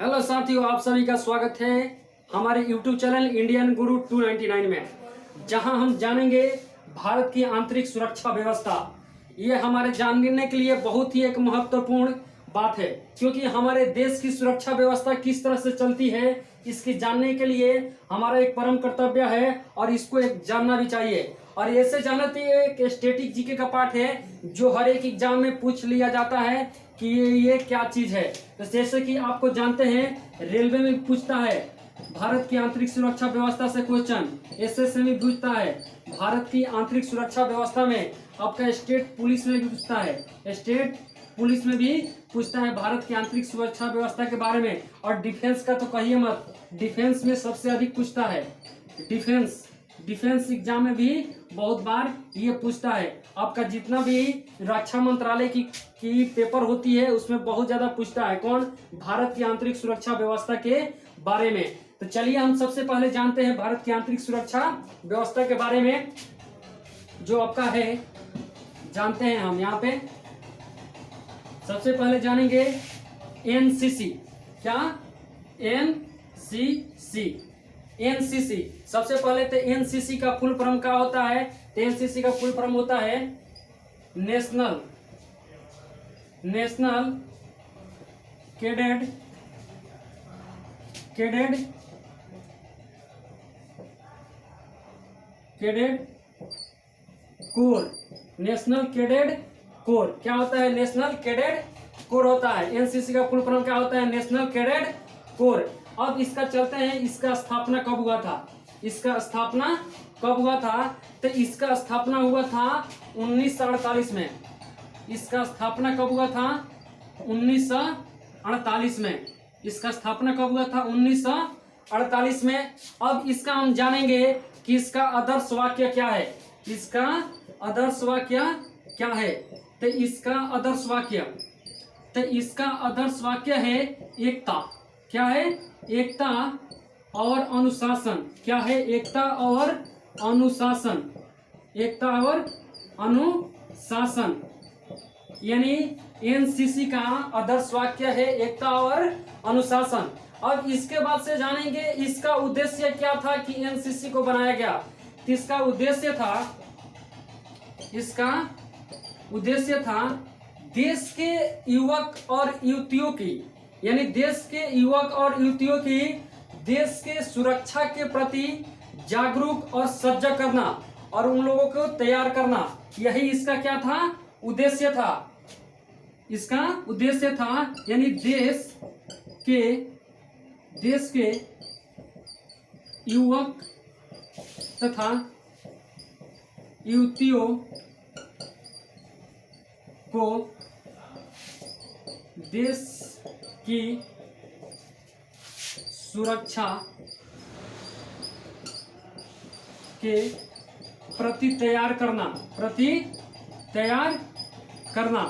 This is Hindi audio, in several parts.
हेलो साथियों, आप सभी का स्वागत है हमारे YouTube चैनल इंडियन गुरु 299 में, जहां हम जानेंगे भारत की आंतरिक सुरक्षा व्यवस्था। ये हमारे जानने के लिए बहुत ही एक महत्वपूर्ण बात है, क्योंकि हमारे देश की सुरक्षा व्यवस्था किस तरह से चलती है, इसकी जानने के लिए हमारा एक परम कर्तव्य है और इसको एक जानना भी चाहिए। और ऐसे जानना तो ये एक स्टैटिक जीके का पार्ट है जो हर एक एग्जाम में पूछ लिया जाता है कि ये क्या चीज है। तो जैसे कि आपको जानते हैं, रेलवे में पूछता है भारत की आंतरिक सुरक्षा व्यवस्था से क्वेश्चन, एसएससी में पूछता है भारत की आंतरिक सुरक्षा व्यवस्था में, आपका स्टेट पुलिस में भी पूछता है, स्टेट पुलिस में भी पूछता है भारत की आंतरिक सुरक्षा व्यवस्था के बारे में। और डिफेंस का तो कहिए मत, डिफेंस में सबसे अधिक पूछता है। डिफेंस एग्जाम में भी बहुत बार ये पूछता है। आपका जितना भी रक्षा मंत्रालय की पेपर होती है उसमें बहुत ज्यादा पूछता है कौन, भारत की आंतरिक सुरक्षा व्यवस्था के बारे में। तो चलिए हम सबसे पहले जानते हैं भारत की आंतरिक सुरक्षा व्यवस्था के बारे में। जो आपका है जानते हैं हम यहाँ पे सबसे पहले जानेंगे एनसीसी। क्या? एनसीसी सबसे पहले तो एनसीसी का फुल फॉर्म क्या होता है? तो एनसीसी का फुल फॉर्म होता है national cadet corps. National cadet corps क्या होता है? नेशनल कैडेट कोर होता है। एनसीसी का फुल फॉर्म क्या होता है? National cadet corps. अब इसका चलते हैं, इसका स्थापना कब हुआ था? इसका स्थापना कब हुआ था? तो इसका स्थापना हुआ था 1948 में। इसका स्थापना कब हुआ था? 1948 में। इसका स्थापना कब हुआ था? 1948 में। अब इसका हम जानेंगे कि इसका आदर्श वाक्य क्या है। इसका आदर्श वाक्य क्या है? तो इसका आदर्श वाक्य है एकता। क्या है? एकता और अनुशासन। क्या है? एकता और अनुशासन। एकता और अनुशासन यानी एनसीसी का आदर्श वाक्य है एकता और अनुशासन। अब इसके बाद से जानेंगे इसका उद्देश्य क्या था कि एनसीसी को बनाया गया। इसका उद्देश्य था देश के युवक और युवतियों की, यानी देश के युवक और युवतियों की देश के सुरक्षा के प्रति जागरूक और सजग करना और उन लोगों को तैयार करना। यही इसका क्या था? उद्देश्य था। इसका उद्देश्य था यानी देश के युवक तथा युवतियों को देश की सुरक्षा के प्रति तैयार करना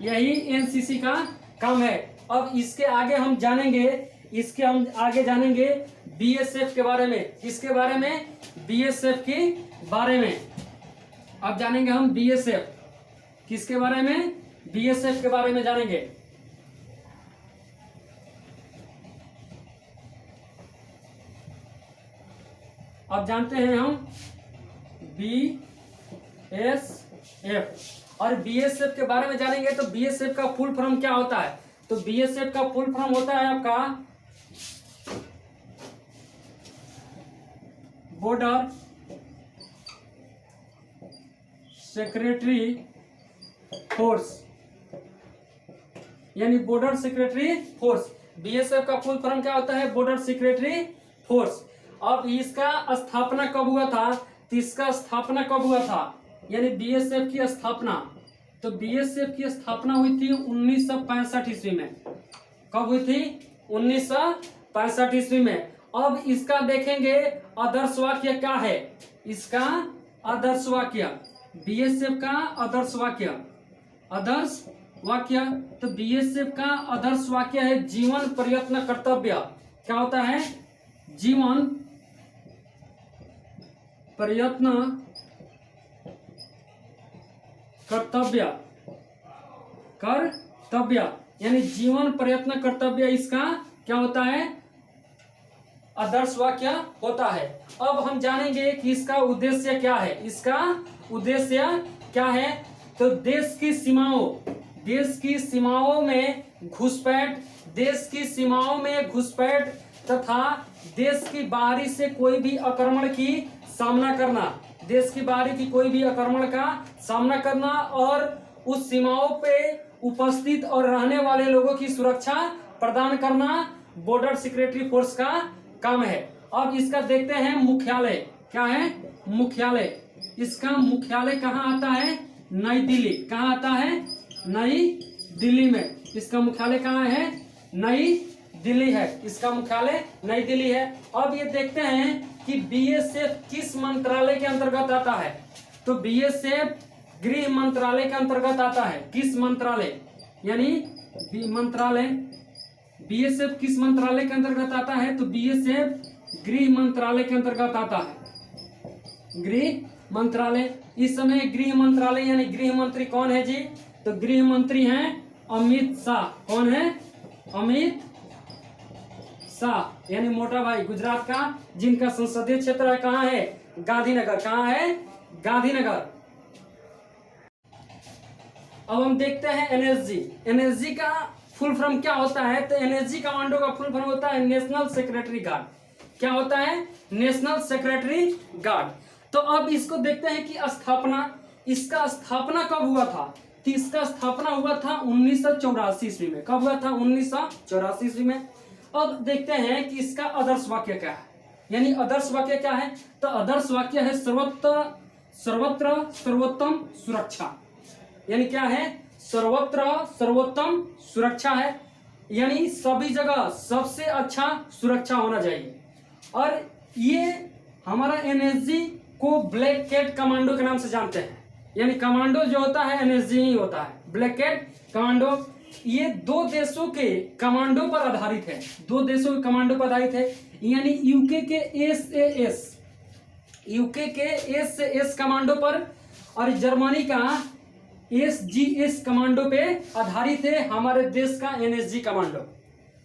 यही एनसीसी का काम है। अब इसके आगे हम जानेंगे बीएसएफ के बारे में। किसके बारे में? बीएसएफ के बारे में। अब जानेंगे हम बीएसएफ। किसके बारे में? बीएसएफ के बारे में जानेंगे। अब जानते हैं हम बीएसएफ। और बीएसएफ के बारे में जानेंगे तो बीएसएफ का फुल फॉर्म क्या होता है? तो बीएसएफ का फुल फॉर्म होता है आपका बॉर्डर सेक्रेटरी फोर्स, यानी बॉर्डर सेक्रेटरी फोर्स। बीएसएफ का फुल फॉर्म क्या होता है? Border secretary force. अब इसका स्थापना कब हुआ था? तो इसका स्थापना कब हुआ था यानी बीएसएफ की स्थापना? तो बीएसएफ की स्थापना हुई थी 1965 ईस्वी में। कब हुई थी? 1965 ईस्वी में। अब इसका देखेंगे आदर्श वाक्य क्या है। इसका आदर्श वाक्य, बीएसएफ का आदर्श वाक्य तो बीएसएफ का आदर्श वाक्य है जीवन प्रयत्न कर्तव्य। क्या होता है? जीवन प्रयत्न कर्तव्य यानी जीवन प्रयत्न कर्तव्य इसका क्या होता है, आदर्श वाक्य होता है। अब हम जानेंगे कि इसका उद्देश्य क्या है। इसका उद्देश्य क्या है, तो देश की सीमाओं में घुसपैठ, देश की सीमाओं में घुसपैठ तथा देश की बाहरी से कोई भी आक्रमण की सामना करना, देश की बाहरी की कोई भी आक्रमण का सामना करना और उस सीमाओं पे उपस्थित और रहने वाले लोगों की सुरक्षा प्रदान करना बॉर्डर सिक्योरिटी फोर्स का काम है। अब इसका देखते हैं मुख्यालय क्या है, मुख्यालय। इसका मुख्यालय कहाँ आता है, नई दिल्ली। कहाँ आता है, नई दिल्ली में। इसका मुख्यालय कहाँ है, नई दिल्ली है। इसका मुख्यालय नई दिल्ली है। अब ये देखते हैं कि बीएसएफ किस मंत्रालय के अंतर्गत आता है, तो बीएसएफ गृह मंत्रालय के अंतर्गत आता है। किस मंत्रालय, यानी मंत्रालय, बीएसएफ किस मंत्रालय के अंतर्गत आता है, तो बीएसएफ गृह मंत्रालय के अंतर्गत आता है। गृह मंत्रालय, इस समय गृह मंत्रालय यानी गृह मंत्री कौन है जी, तो गृह मंत्री हैं अमित शाह। कौन है, अमित शाह, यानी मोटा भाई गुजरात का, जिनका संसदीय क्षेत्र है कहाँ है, गांधीनगर। कहाँ है, गांधीनगर। अब हम देखते हैं एनएसजी। एनएसजी का फुल फॉर्म क्या होता है, तो एनएसजी कमांडो का फुल फॉर्म होता है नेशनल सेक्रेटरी गार्ड। क्या होता है, नेशनल सेक्रेटरी गार्ड। तो अब इसको देखते हैं कि स्थापना, इसका स्थापना कब हुआ था, तो इसका स्थापना हुआ था 1984 ईस्वी में। कब हुआ था, 1984 ईस्वी में। अब देखते हैं कि इसका आदर्श वाक्य क्या है, यानी आदर्श वाक्य क्या है, तो आदर्श वाक्य है सर्वत्र सर्वोत्तम सुरक्षा। यानी क्या है, सर्वत्र सर्वोत्तम सुरक्षा है, यानी सभी जगह सबसे अच्छा सुरक्षा होना चाहिए। और ये हमारा एनएसजी को ब्लैक कैट कमांडो के नाम से जानते हैं, यानी कमांडो जो होता है एनएसजी ही होता है, ब्लैक कैट कमांडो। ये दो देशों के कमांडो पर आधारित है, दो देशों के कमांडो पर आधारित है, यानी यूके के एसएएस कमांडो पर और जर्मनी का एसजीएस कमांडो पे आधारित है हमारे देश का एनएसजी कमांडो,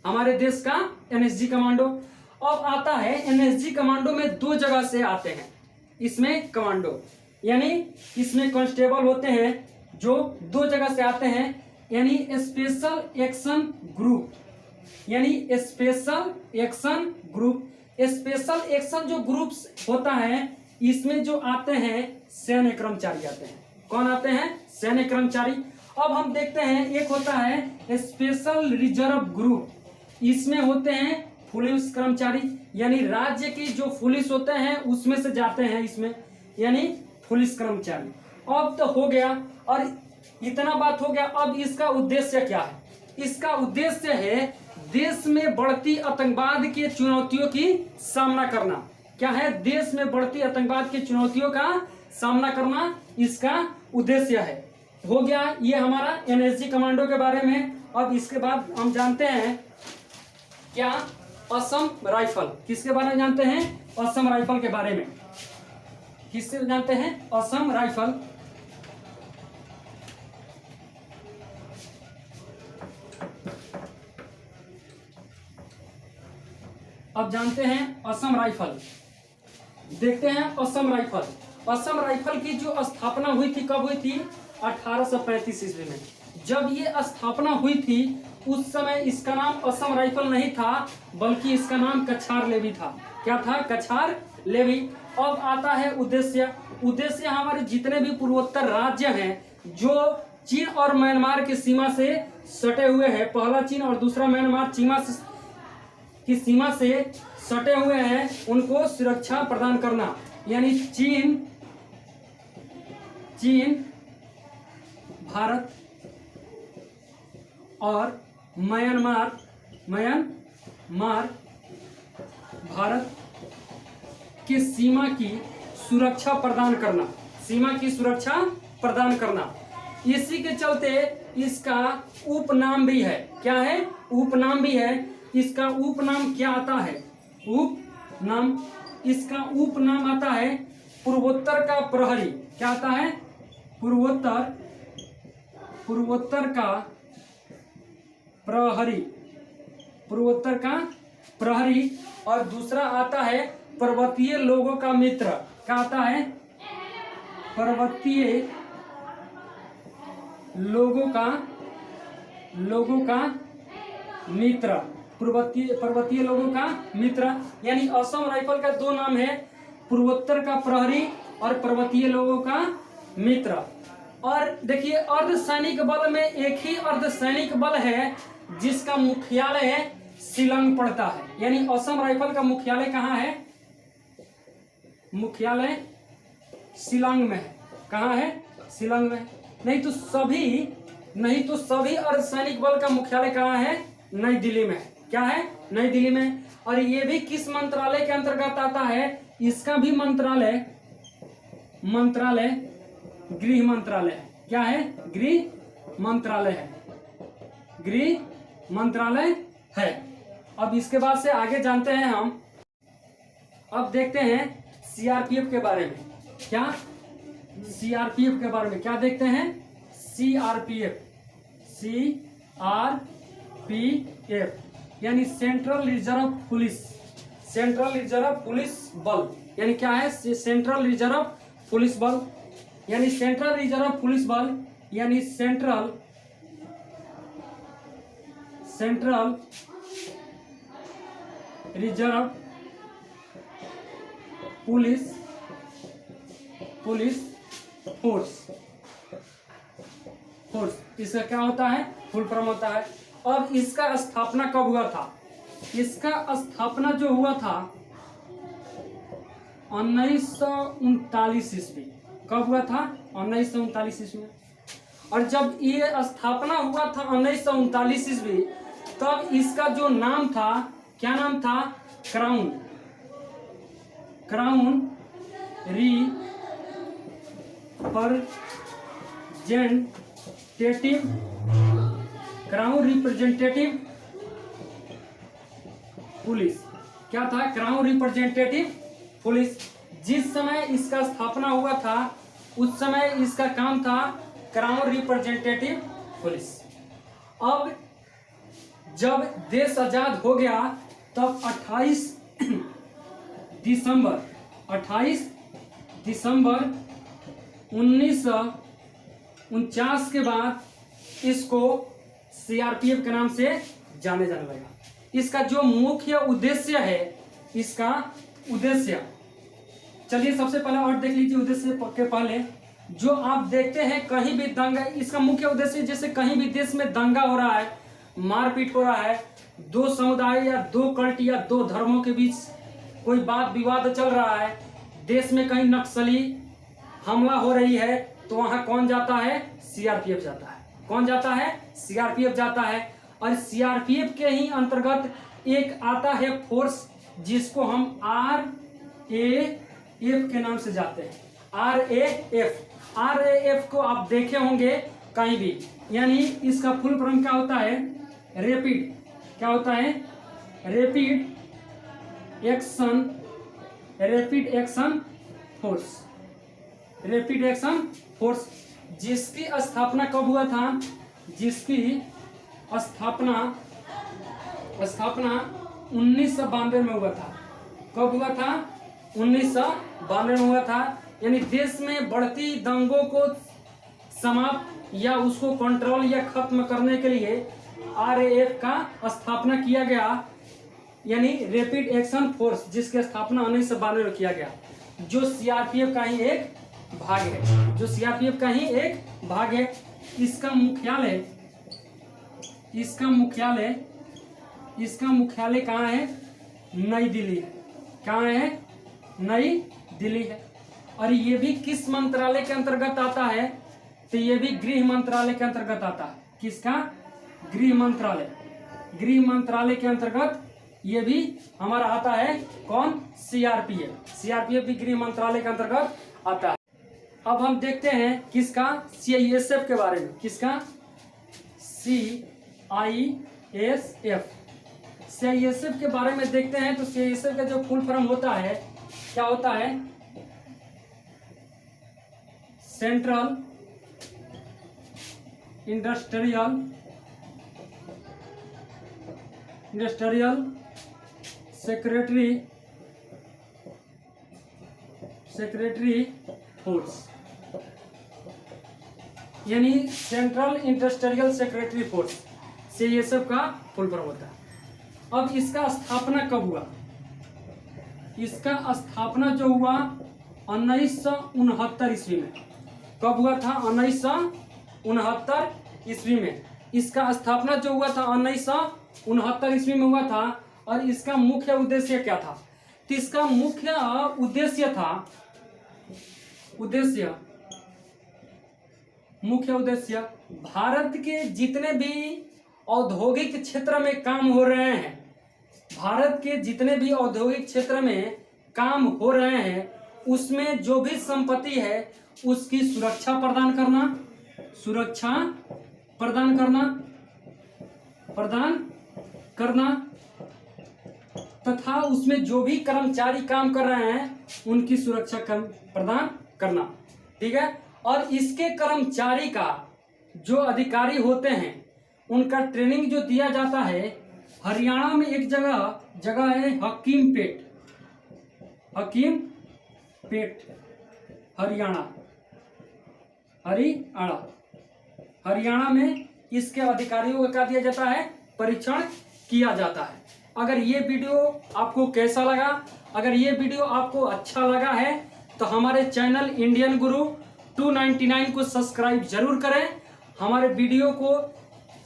हमारे देश का एनएसजी कमांडो। अब आता है एनएसजी कमांडो में दो जगह से आते हैं इसमें कमांडो, यानी इसमें कांस्टेबल होते हैं जो दो जगह से आते हैं, यानी स्पेशल एक्शन ग्रुप, यानी special action group. Special action जो ग्रुप होता है इसमें जो आते हैं सैन्य कर्मचारी आते हैं। कौन आते हैं, सैन्य कर्मचारी। अब हम देखते हैं एक होता है स्पेशल रिजर्व ग्रुप, इसमें होते हैं पुलिस कर्मचारी, यानी राज्य की जो पुलिस होते हैं उसमें से जाते हैं इसमें, यानी पुलिस कर्मचारी। अब तो हो गया, और इतना बात हो गया। अब इसका उद्देश्य क्या है, इसका उद्देश्य है देश में बढ़ती आतंकवाद की चुनौतियों की सामना करना। क्या है, देश में बढ़ती आतंकवाद की चुनौतियों का सामना करना इसका उद्देश्य है। हो गया ये हमारा एनएसजी कमांडो के बारे में। अब इसके बाद हम जानते हैं क्या, असम राइफल। किसके बारे में जानते हैं, असम राइफल के बारे में। किससे जानते हैं, असम राइफल। अब जानते हैं असम राइफल, देखते हैं असम राइफल। असम राइफल की जो स्थापना हुई थी कब हुई थी, 1835 ईस्वी में। जब ये स्थापना हुई थी उस समय इसका नाम असम राइफल नहीं था, बल्कि इसका नाम कछार लेवी था। क्या था, कछार लेवी। अब आता है उद्देश्य। उद्देश्य हमारे जितने भी पूर्वोत्तर राज्य हैं जो चीन और म्यांमार की सीमा से सटे हुए हैं, पहला चीन और दूसरा म्यांमार की सीमा से सटे हुए हैं, उनको सुरक्षा प्रदान करना। यानी चीन, भारत और म्यांमार, भारत की सीमा की सुरक्षा प्रदान करना, सीमा की सुरक्षा प्रदान करना। इसी के चलते इसका उपनाम भी है। क्या है, उपनाम भी है। इसका उपनाम क्या आता है, उपनाम, इसका उपनाम आता है पूर्वोत्तर का प्रहरी। क्या आता है, पूर्वोत्तर का प्रहरी। पूर्वोत्तर का प्रहरी। और दूसरा आता है पर्वतीय लोगों का मित्र। क्या आता है? पर्वतीय लोगों का मित्र। पर्वतीय लोगों का मित्र, यानी असम राइफल का दो नाम है, पूर्वोत्तर का प्रहरी और पर्वतीय लोगों का मित्र। और देखिए अर्धसैनिक बल में एक ही अर्धसैनिक बल है जिसका मुख्यालय है शिलांग पड़ता है। यानी असम राइफल का मुख्यालय कहाँ है? मुख्यालय शिलांग में है। कहाँ है? शिलांग में। नहीं तो सभी अर्धसैनिक बल का मुख्यालय कहाँ है? नई दिल्ली में। क्या है? नई दिल्ली में। और ये भी किस मंत्रालय के अंतर्गत आता है? इसका भी मंत्रालय गृह मंत्रालय है। क्या है? गृह मंत्रालय है। गृह मंत्रालय है। अब इसके बाद से आगे जानते हैं हम। अब देखते हैं सीआरपीएफ के बारे में। क्या? सीआरपीएफ के बारे में क्या देखते हैं? सीआरपीएफ यानी सेंट्रल रिजर्व पुलिस बल। यानी क्या है? सेंट्रल रिजर्व पुलिस बल। यानी सेंट्रल रिजर्व पुलिस बल यानी सेंट्रल रिजर्व पुलिस फोर्स। इसका क्या होता है? फुल फॉर्म होता है। अब इसका स्थापना कब हुआ था? इसका स्थापना जो हुआ था 1939 ईस्वी। कब हुआ था? 1939 ईस्वी। और जब ये स्थापना हुआ था 1939 ईस्वी, तब इसका जो नाम था, क्या नाम था? Crown representative police. क्या था? Crown representative police. जिस समय इसका स्थापना हुआ था उस समय इसका काम था क्राउन रिप्रेजेंटेटिव पुलिस। अब जब देश आजाद हो गया तब 28 दिसंबर 1949 के बाद इसको सीआरपीएफ के नाम से जाने लगा। इसका जो मुख्य उद्देश्य है, चलिए सबसे पहले और देख लीजिए उद्देश्य के पहले। जो आप देखते हैं कहीं भी दंगा, इसका मुख्य उद्देश्य जैसे कहीं भी देश में दंगा हो रहा है, मारपीट हो रहा है, दो समुदाय या दो कल्ट या दो धर्मों के बीच कोई बात विवाद चल रहा है, देश में कहीं नक्सली हमला हो रही है, तो वहां कौन जाता है? सीआरपीएफ जाता है। कौन जाता है? सीआरपीएफ जाता है। और सीआरपीएफ के ही अंतर्गत एक आता है फोर्स जिसको हम RAF के नाम से जाते हैं। RAF को आप देखे होंगे कहीं भी। यानी इसका फुल फॉर्म क्या होता है? रैपिड। क्या होता है? Rapid action force. जिसकी स्थापना कब हुआ था? जिसकी स्थापना 1992 में हुआ था। कब हुआ था? 1992 में हुआ था। यानी देश में बढ़ती दंगों को समाप्त या उसको कंट्रोल या खत्म करने के लिए RAF का स्थापना किया गया, यानी रैपिड एक्शन फोर्स, जिसकी स्थापना 1992 में किया गया, जो सीआरपीएफ का ही एक भाग है। इसका मुख्यालय कहाँ है? नई दिल्ली है। कहाँ है? नई दिल्ली है। और ये भी किस मंत्रालय के अंतर्गत आता है? तो ये भी गृह मंत्रालय के अंतर्गत आता है। किसका? गृह मंत्रालय के अंतर्गत ये भी हमारा आता है। कौन? सीआरपीएफ भी गृह मंत्रालय के अंतर्गत आता है। अब हम देखते हैं किसका? सीआईएसएफ के बारे में। किसका? सीआईएसएफ के बारे में देखते हैं। तो सीआईएसएफ का जो फुल फॉर्म होता है, क्या होता है? Central industrial industrial secretary force, यानी सेंट्रल इंडस्ट्रियल सेक्रेटरी फोर्स से ये सब का फुल फॉर्म होता है। अब इसका स्थापना कब हुआ? इसका स्थापना जो हुआ 1969 ईस्वी में। कब हुआ था? 1969 ईस्वी में। इसका स्थापना जो हुआ था 1969 ईस्वी में हुआ था। और इसका मुख्य उद्देश्य क्या था? तो इसका मुख्य उद्देश्य भारत के जितने भी औद्योगिक क्षेत्र में काम हो रहे हैं, भारत के जितने भी औद्योगिक क्षेत्र में काम हो रहे हैं, उसमें जो भी संपत्ति है उसकी सुरक्षा प्रदान करना तथा उसमें जो भी कर्मचारी काम कर रहे हैं उनकी सुरक्षा प्रदान करना। ठीक है। और इसके कर्मचारी का जो अधिकारी होते हैं उनका ट्रेनिंग जो दिया जाता है, हरियाणा में एक जगह है हकीमपेट, हरियाणा में इसके अधिकारियों का दिया जाता है, परीक्षण किया जाता है। अगर ये वीडियो आपको कैसा लगा? अगर ये वीडियो आपको अच्छा लगा है तो हमारे चैनल इंडियन गुरु 299 को सब्सक्राइब जरूर करें। हमारे वीडियो को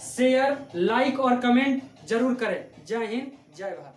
शेयर, लाइक और कमेंट जरूर करें। जय हिंद, जय भारत।